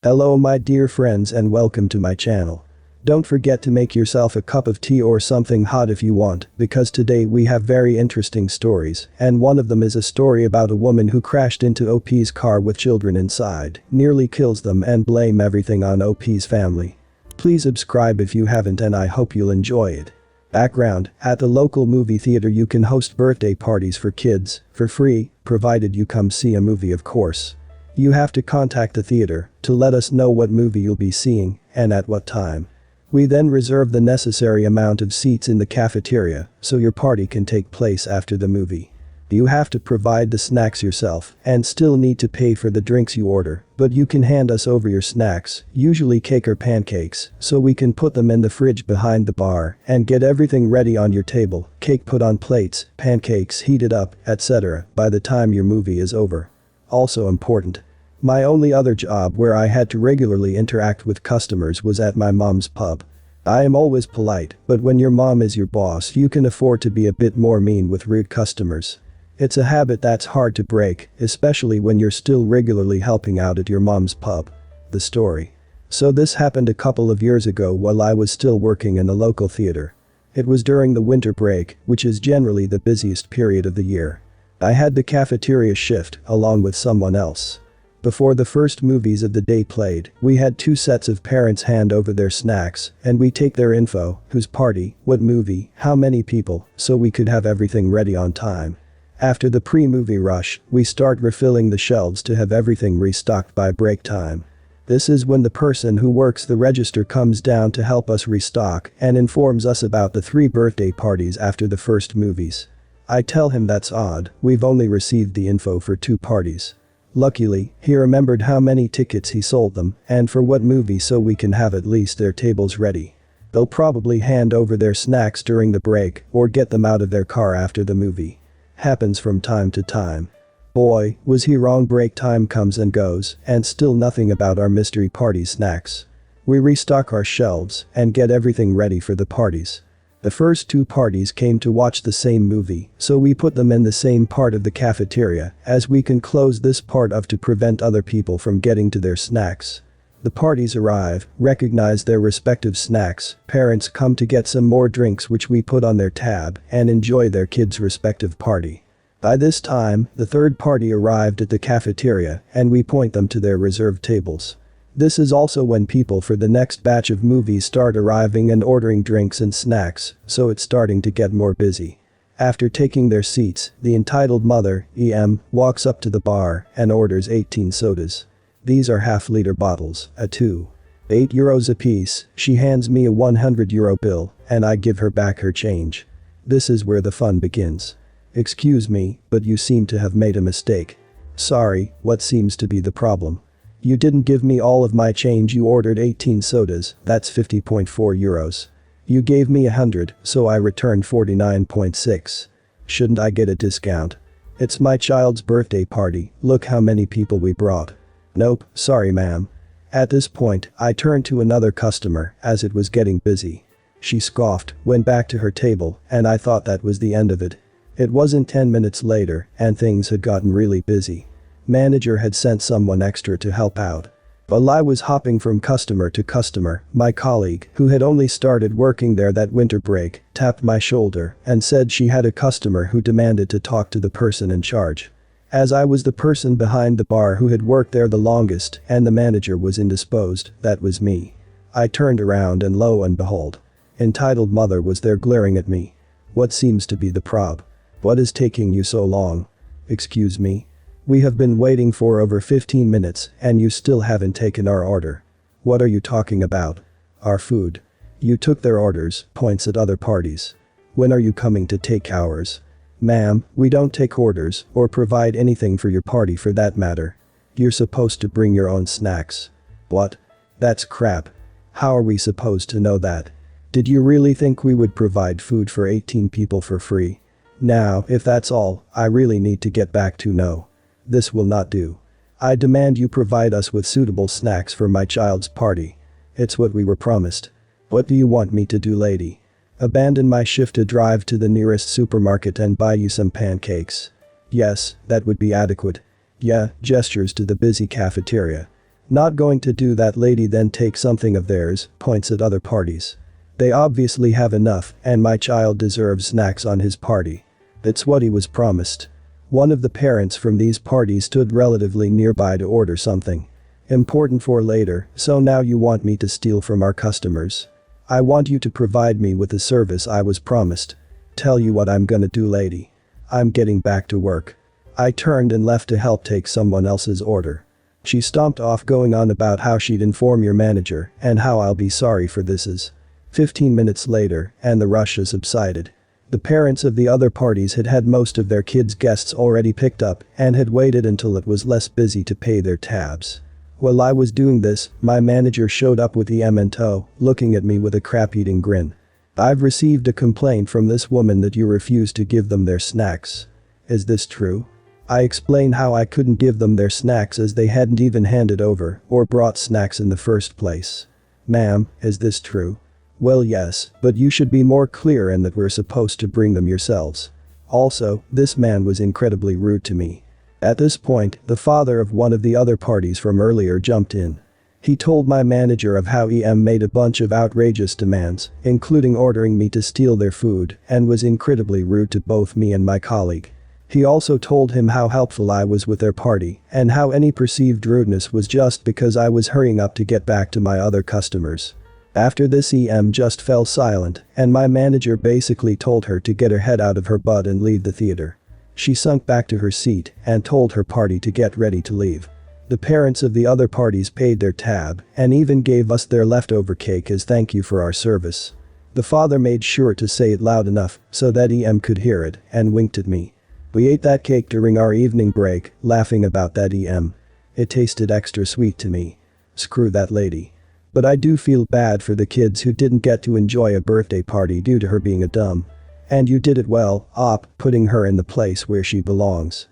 Hello my dear friends and welcome to my channel. Don't forget to make yourself a cup of tea or something hot if you want, because today we have very interesting stories, and one of them is a story about a woman who crashed into OP's car with children inside, nearly kills them and blame everything on OP's family. Please subscribe if you haven't and I hope you'll enjoy it. Background: at the local movie theater you can host birthday parties for kids, for free, provided you come see a movie of course. You have to contact the theater to let us know what movie you'll be seeing and at what time. We then reserve the necessary amount of seats in the cafeteria so your party can take place after the movie. You have to provide the snacks yourself and still need to pay for the drinks you order, but you can hand us over your snacks, usually cake or pancakes, so we can put them in the fridge behind the bar and get everything ready on your table, cake put on plates, pancakes heated up, etc. by the time your movie is over. Also important. My only other job where I had to regularly interact with customers was at my mom's pub. I am always polite, but when your mom is your boss you can afford to be a bit more mean with rude customers. It's a habit that's hard to break, especially when you're still regularly helping out at your mom's pub. The story. So this happened a couple of years ago while I was still working in a local theater. It was during the winter break, which is generally the busiest period of the year. I had the cafeteria shift along with someone else. Before the first movies of the day played, we had two sets of parents hand over their snacks and we take their info, whose party, what movie, how many people, so we could have everything ready on time. After the pre-movie rush, we start refilling the shelves to have everything restocked by break time. This is when the person who works the register comes down to help us restock and informs us about the 3 birthday parties after the first movies. I tell him that's odd, we've only received the info for 2 parties. Luckily, he remembered how many tickets he sold them and for what movie so we can have at least their tables ready. They'll probably hand over their snacks during the break or get them out of their car after the movie. Happens from time to time. Boy, was he wrong. Break time comes and goes and still nothing about our mystery party snacks. We restock our shelves and get everything ready for the parties. The first 2 parties came to watch the same movie, so we put them in the same part of the cafeteria as we can close this part off to prevent other people from getting to their snacks. The parties arrive, recognize their respective snacks, parents come to get some more drinks which we put on their tab and enjoy their kids' respective party. By this time, the third party arrived at the cafeteria and we point them to their reserved tables. This is also when people for the next batch of movies start arriving and ordering drinks and snacks, so it's starting to get more busy. After taking their seats, the entitled mother, EM, walks up to the bar and orders 18 sodas. These are half-liter bottles, at €8 a piece. She hands me a €100 bill and I give her back her change. This is where the fun begins. Excuse me, but you seem to have made a mistake. Sorry, what seems to be the problem? You didn't give me all of my change. You ordered 18 sodas, that's €50.4. You gave me 100, so I returned 49.6. Shouldn't I get a discount? It's my child's birthday party, look how many people we brought. Nope, sorry ma'am. At this point, I turned to another customer as it was getting busy. She scoffed, went back to her table, and I thought that was the end of it. It wasn't 10 minutes later and things had gotten really busy. Manager had sent someone extra to help out. While I was hopping from customer to customer, my colleague, who had only started working there that winter break, tapped my shoulder and said she had a customer who demanded to talk to the person in charge. As I was the person behind the bar who had worked there the longest and the manager was indisposed, that was me. I turned around and lo and behold. Entitled mother was there glaring at me. What seems to be the prob? What is taking you so long? Excuse me? We have been waiting for over 15 minutes and you still haven't taken our order. What are you talking about? Our food. You took their orders, points at other parties. When are you coming to take ours? Ma'am, we don't take orders or provide anything for your party for that matter. You're supposed to bring your own snacks. What? That's crap. How are we supposed to know that? Did you really think we would provide food for 18 people for free? Now, if that's all, I really need to get back to no. This will not do. I demand you provide us with suitable snacks for my child's party. It's what we were promised. What do you want me to do, lady? Abandon my shift to drive to the nearest supermarket and buy you some pancakes? Yes, that would be adequate. Yeah, gestures to the busy cafeteria. Not going to do that. Lady then takes something of theirs, points at other parties. They obviously have enough and my child deserves snacks on his party. That's what he was promised. One of the parents from these parties stood relatively nearby to order something important for later, so now you want me to steal from our customers? I want you to provide me with the service I was promised. Tell you what I'm gonna do, lady. I'm getting back to work. I turned and left to help take someone else's order. She stomped off going on about how she'd inform your manager and how I'll be sorry for this is. 15 minutes later and the rush has subsided. The parents of the other parties had had most of their kids' guests already picked up and had waited until it was less busy to pay their tabs. While I was doing this, my manager showed up with EM in tow, looking at me with a crap-eating grin. I've received a complaint from this woman that you refused to give them their snacks. Is this true? I explained how I couldn't give them their snacks as they hadn't even handed over or brought snacks in the first place. Ma'am, is this true? Well, yes, but you should be more clear in that we're supposed to bring them yourselves. Also, this man was incredibly rude to me. At this point, the father of one of the other parties from earlier jumped in. He told my manager of how EM made a bunch of outrageous demands, including ordering me to steal their food, and was incredibly rude to both me and my colleague. He also told him how helpful I was with their party and how any perceived rudeness was just because I was hurrying up to get back to my other customers. After this, EM just fell silent and my manager basically told her to get her head out of her butt and leave the theater. She sunk back to her seat and told her party to get ready to leave. The parents of the other parties paid their tab and even gave us their leftover cake as thank you for our service. The father made sure to say it loud enough so that EM could hear it and winked at me. We ate that cake during our evening break, laughing about that EM. It tasted extra sweet to me. Screw that lady. But I do feel bad for the kids who didn't get to enjoy a birthday party due to her being a dumb. And you did it well, Op, putting her in the place where she belongs.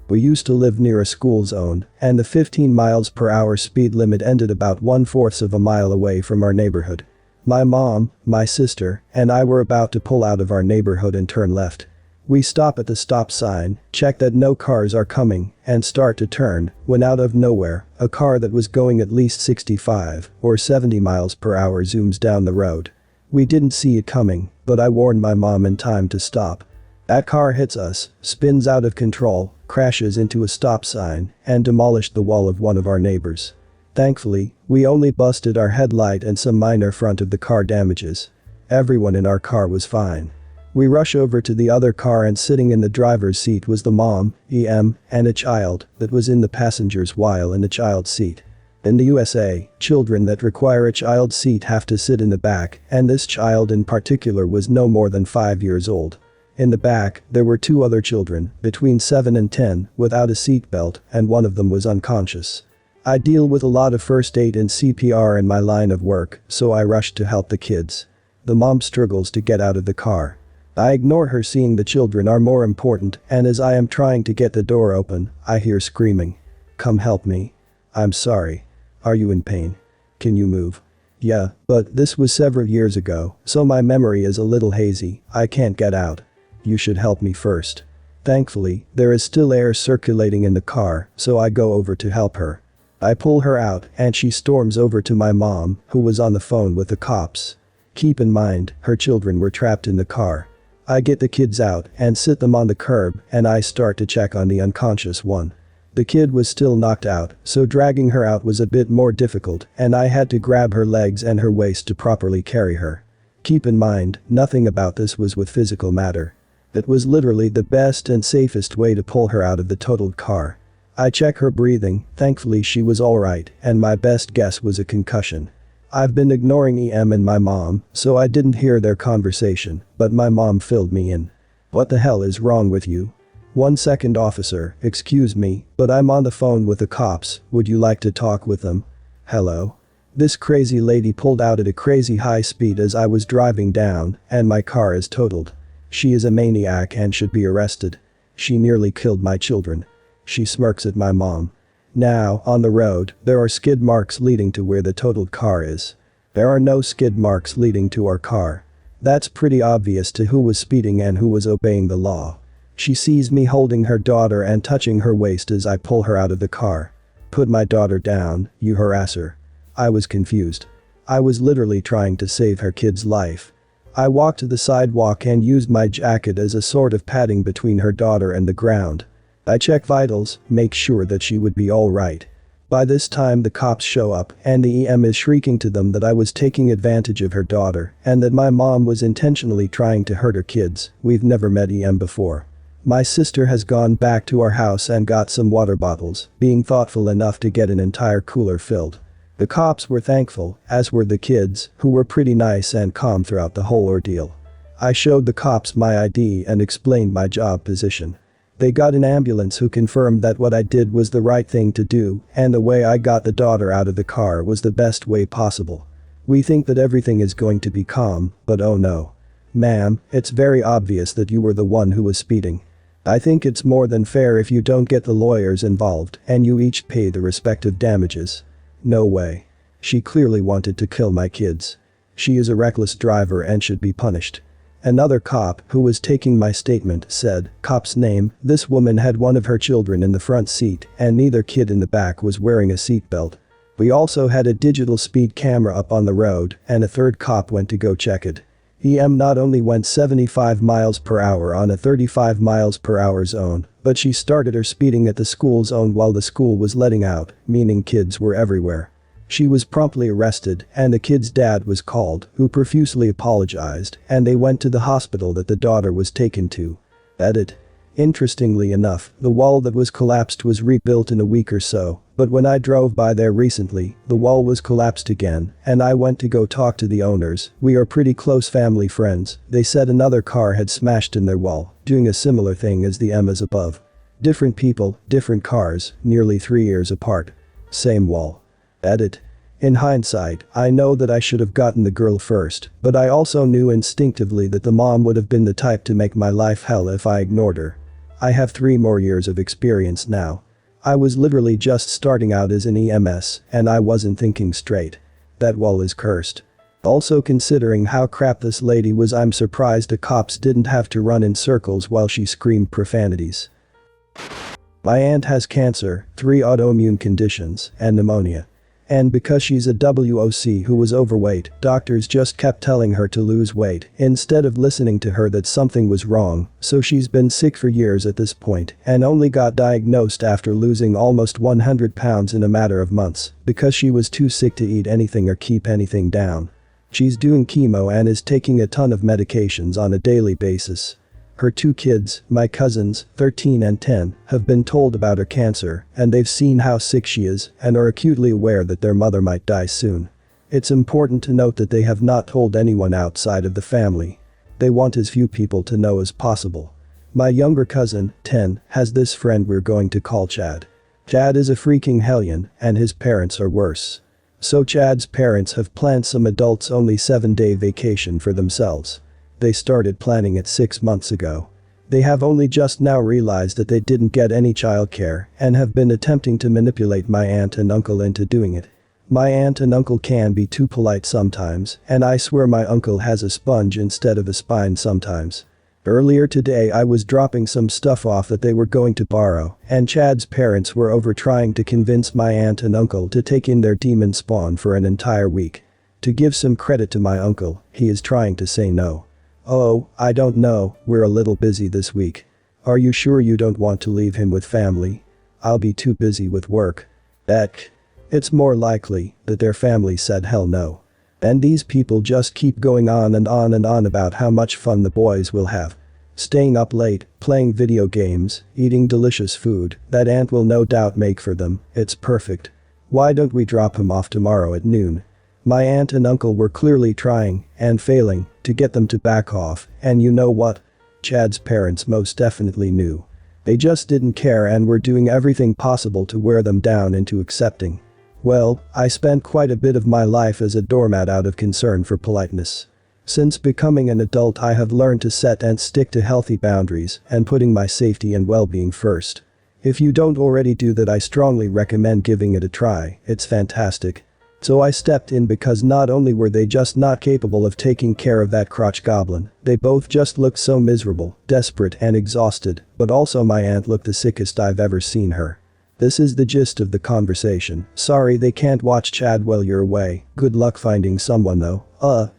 We used to live near a school zone, and the 15 miles per hour speed limit ended about 1/4 of a mile away from our neighborhood. My mom, my sister, and I were about to pull out of our neighborhood and turn left. We stop at the stop sign, check that no cars are coming, and start to turn, when out of nowhere, a car that was going at least 65 or 70 miles per hour zooms down the road. We didn't see it coming, but I warned my mom in time to stop. That car hits us, spins out of control, crashes into a stop sign, and demolished the wall of one of our neighbors. Thankfully, we only busted our headlight and some minor front of the car damages. Everyone in our car was fine. We rush over to the other car and sitting in the driver's seat was the mom, EM, and a child that was in the passenger's while in the child's seat. In the USA, children that require a child's seat have to sit in the back, and this child in particular was no more than 5 years old. In the back, there were 2 other children, between 7 and 10, without a seatbelt, and one of them was unconscious. I deal with a lot of first aid and CPR in my line of work, so I rushed to help the kids. The mom struggles to get out of the car. I ignore her, seeing the children are more important, and as I am trying to get the door open, I hear screaming. Come help me. I'm sorry. Are you in pain? Can you move? Yeah, but this was several years ago, so my memory is a little hazy. I can't get out. You should help me first. Thankfully, there is still air circulating in the car, so I go over to help her. I pull her out and she storms over to my mom, who was on the phone with the cops. Keep in mind, her children were trapped in the car. I get the kids out and sit them on the curb and I start to check on the unconscious one. The kid was still knocked out, so dragging her out was a bit more difficult and I had to grab her legs and her waist to properly carry her. Keep in mind, nothing about this was with physical matter. It was literally the best and safest way to pull her out of the totaled car. I check her breathing, thankfully she was alright, and my best guess was a concussion. I've been ignoring EM and my mom, so I didn't hear their conversation, but my mom filled me in. What the hell is wrong with you? 1 second, officer, excuse me, but I'm on the phone with the cops, would you like to talk with them? Hello? This crazy lady pulled out at a crazy high speed as I was driving down, and my car is totaled. She is a maniac and should be arrested. She nearly killed my children. She smirks at my mom. Now, on the road, there are skid marks leading to where the totaled car is. There are no skid marks leading to our car. That's pretty obvious to who was speeding and who was obeying the law. She sees me holding her daughter and touching her waist as I pull her out of the car. put my daughter down, you harasser." I was confused. I was literally trying to save her kid's life. I walked to the sidewalk and used my jacket as a sort of padding between her daughter and the ground. I checked vitals, make sure that she would be alright. By this time the cops show up and the EM is shrieking to them that I was taking advantage of her daughter and that my mom was intentionally trying to hurt her kids. We've never met EM before. My sister has gone back to our house and got some water bottles, being thoughtful enough to get an entire cooler filled. The cops were thankful, as were the kids, who were pretty nice and calm throughout the whole ordeal. I showed the cops my ID and explained my job position. They got an ambulance who confirmed that what I did was the right thing to do and the way I got the daughter out of the car was the best way possible. We think that everything is going to be calm, but oh no. Ma'am, it's very obvious that you were the one who was speeding. I think it's more than fair if you don't get the lawyers involved and you each pay the respective damages. No way. She clearly wanted to kill my kids. She is a reckless driver and should be punished. Another cop, who was taking my statement, said, "Cop's name, this woman had one of her children in the front seat and neither kid in the back was wearing a seatbelt. We also had a digital speed camera up on the road and a third cop went to go check it. EM not only went 75 miles per hour on a 35 miles per hour zone, but she started her speeding at the school zone while the school was letting out, meaning kids were everywhere. She was promptly arrested and the kid's dad was called, who profusely apologized, and they went to the hospital that the daughter was taken to." Edit. Interestingly enough, the wall that was collapsed was rebuilt in a week or so, but when I drove by there recently, the wall was collapsed again, and I went to go talk to the owners. We are pretty close family friends. They said another car had smashed in their wall, doing a similar thing as the Emmas above. Different people, different cars, nearly 3 years apart. Same wall. Edit. In hindsight, I know that I should have gotten the girl first, but I also knew instinctively that the mom would have been the type to make my life hell if I ignored her. I have 3 more years of experience now. I was literally just starting out as an EMS, and I wasn't thinking straight. That wall is cursed. Also, considering how crap this lady was, I'm surprised the cops didn't have to run in circles while she screamed profanities. My aunt has cancer, 3 autoimmune conditions, and pneumonia. And because she's a WOC who was overweight, doctors just kept telling her to lose weight instead of listening to her that something was wrong, so she's been sick for years at this point and only got diagnosed after losing almost 100 pounds in a matter of months because she was too sick to eat anything or keep anything down. She's doing chemo and is taking a ton of medications on a daily basis. Her 2 kids, my cousins, 13 and 10, have been told about her cancer and they've seen how sick she is and are acutely aware that their mother might die soon. It's important to note that they have not told anyone outside of the family. They want as few people to know as possible. My younger cousin, 10, has this friend we're going to call Chad. Chad is a freaking hellion and his parents are worse. So Chad's parents have planned some adults-only 7-day vacation for themselves. They started planning it 6 months ago. They have only just now realized that they didn't get any childcare and have been attempting to manipulate my aunt and uncle into doing it. My aunt and uncle can be too polite sometimes, and I swear my uncle has a sponge instead of a spine sometimes. Earlier today I was dropping some stuff off that they were going to borrow, and Chad's parents were over trying to convince my aunt and uncle to take in their demon spawn for an entire week. To give some credit to my uncle, he is trying to say no. "Oh, I don't know, we're a little busy this week." "Are you sure you don't want to leave him with family?" "I'll be too busy with work." Eck. It's more likely that their family said hell no. And these people just keep going on and on and on about how much fun the boys will have. Staying up late, playing video games, eating delicious food that aunt will no doubt make for them. It's perfect. Why don't we drop him off tomorrow at noon? My aunt and uncle were clearly trying, and failing, to get them to back off, and you know what? Chad's parents most definitely knew. They just didn't care and were doing everything possible to wear them down into accepting. Well, I spent quite a bit of my life as a doormat out of concern for politeness. Since becoming an adult I have learned to set and stick to healthy boundaries and putting my safety and well-being first. If you don't already do that, I strongly recommend giving it a try. It's fantastic. So I stepped in because not only were they just not capable of taking care of that crotch goblin, they both just looked so miserable, desperate and exhausted, but also my aunt looked the sickest I've ever seen her. This is the gist of the conversation. Sorry they can't watch Chad while you're away. Good luck finding someone though.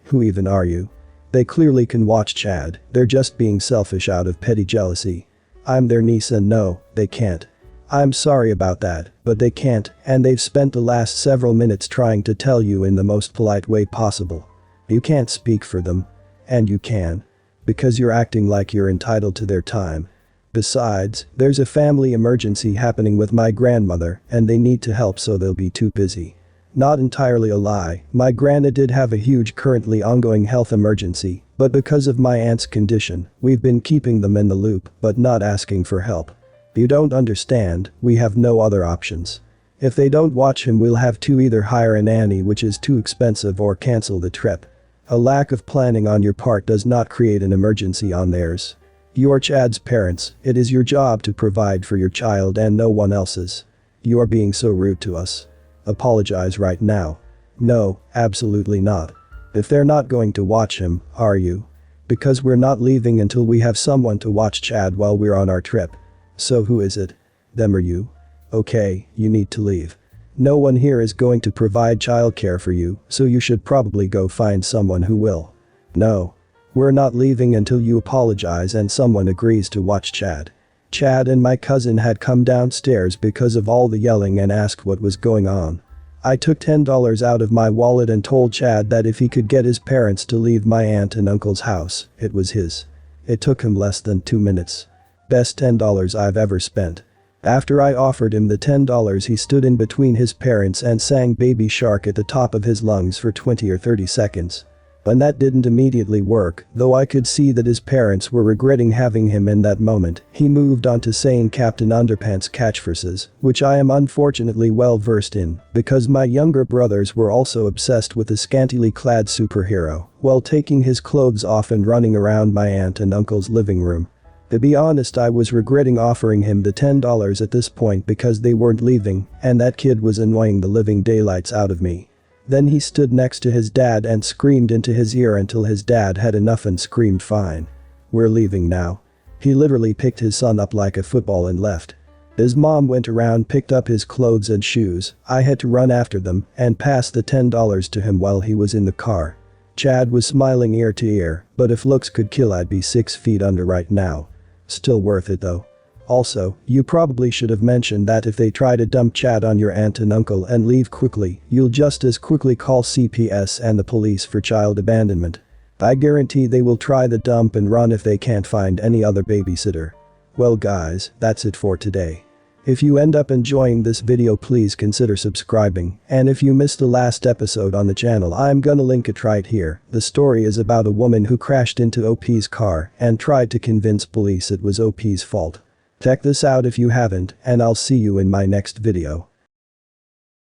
Who even are you? They clearly can watch Chad, they're just being selfish out of petty jealousy. I'm their niece and no, they can't. I'm sorry about that, but they can't, and they've spent the last several minutes trying to tell you in the most polite way possible. You can't speak for them. And you can. Because you're acting like you're entitled to their time. Besides, there's a family emergency happening with my grandmother and they need to help so they'll be too busy. Not entirely a lie, my grandma did have a huge currently ongoing health emergency, but because of my aunt's condition, we've been keeping them in the loop but not asking for help. You don't understand, we have no other options. If they don't watch him we'll have to either hire a nanny which is too expensive or cancel the trip. A lack of planning on your part does not create an emergency on theirs. You're Chad's parents, it is your job to provide for your child and no one else's. You're being so rude to us. Apologize right now. No, absolutely not. If they're not going to watch him, are you? Because we're not leaving until we have someone to watch Chad while we're on our trip. So who is it? Them or you? Okay, you need to leave. No one here is going to provide childcare for you, so you should probably go find someone who will. No. We're not leaving until you apologize and someone agrees to watch Chad. Chad and my cousin had come downstairs because of all the yelling and asked what was going on. I took $10 out of my wallet and told Chad that if he could get his parents to leave my aunt and uncle's house, it was his. It took him less than 2 minutes. Best $10 I've ever spent. After I offered him the $10 he stood in between his parents and sang Baby Shark at the top of his lungs for 20 or 30 seconds. And that didn't immediately work, though I could see that his parents were regretting having him in that moment. He moved on to saying Captain Underpants catchphrases, which I am unfortunately well versed in, because my younger brothers were also obsessed with the scantily clad superhero, while taking his clothes off and running around my aunt and uncle's living room. To be honest, I was regretting offering him the $10 at this point because they weren't leaving, and that kid was annoying the living daylights out of me. Then he stood next to his dad and screamed into his ear until his dad had enough and screamed fine. We're leaving now. He literally picked his son up like a football and left. His mom went around, picked up his clothes and shoes. I had to run after them and pass the $10 to him while he was in the car. Chad was smiling ear to ear, but if looks could kill I'd be 6 feet under right now. Still worth it though. Also, you probably should have mentioned that if they try to dump Chad on your aunt and uncle and leave quickly, you'll just as quickly call CPS and the police for child abandonment. I guarantee they will try the dump and run if they can't find any other babysitter. Well guys, that's it for today. If you end up enjoying this video please consider subscribing, and if you missed the last episode on the channel I'm gonna link it right here. The story is about a woman who crashed into OP's car and tried to convince police it was OP's fault. Check this out if you haven't, and I'll see you in my next video.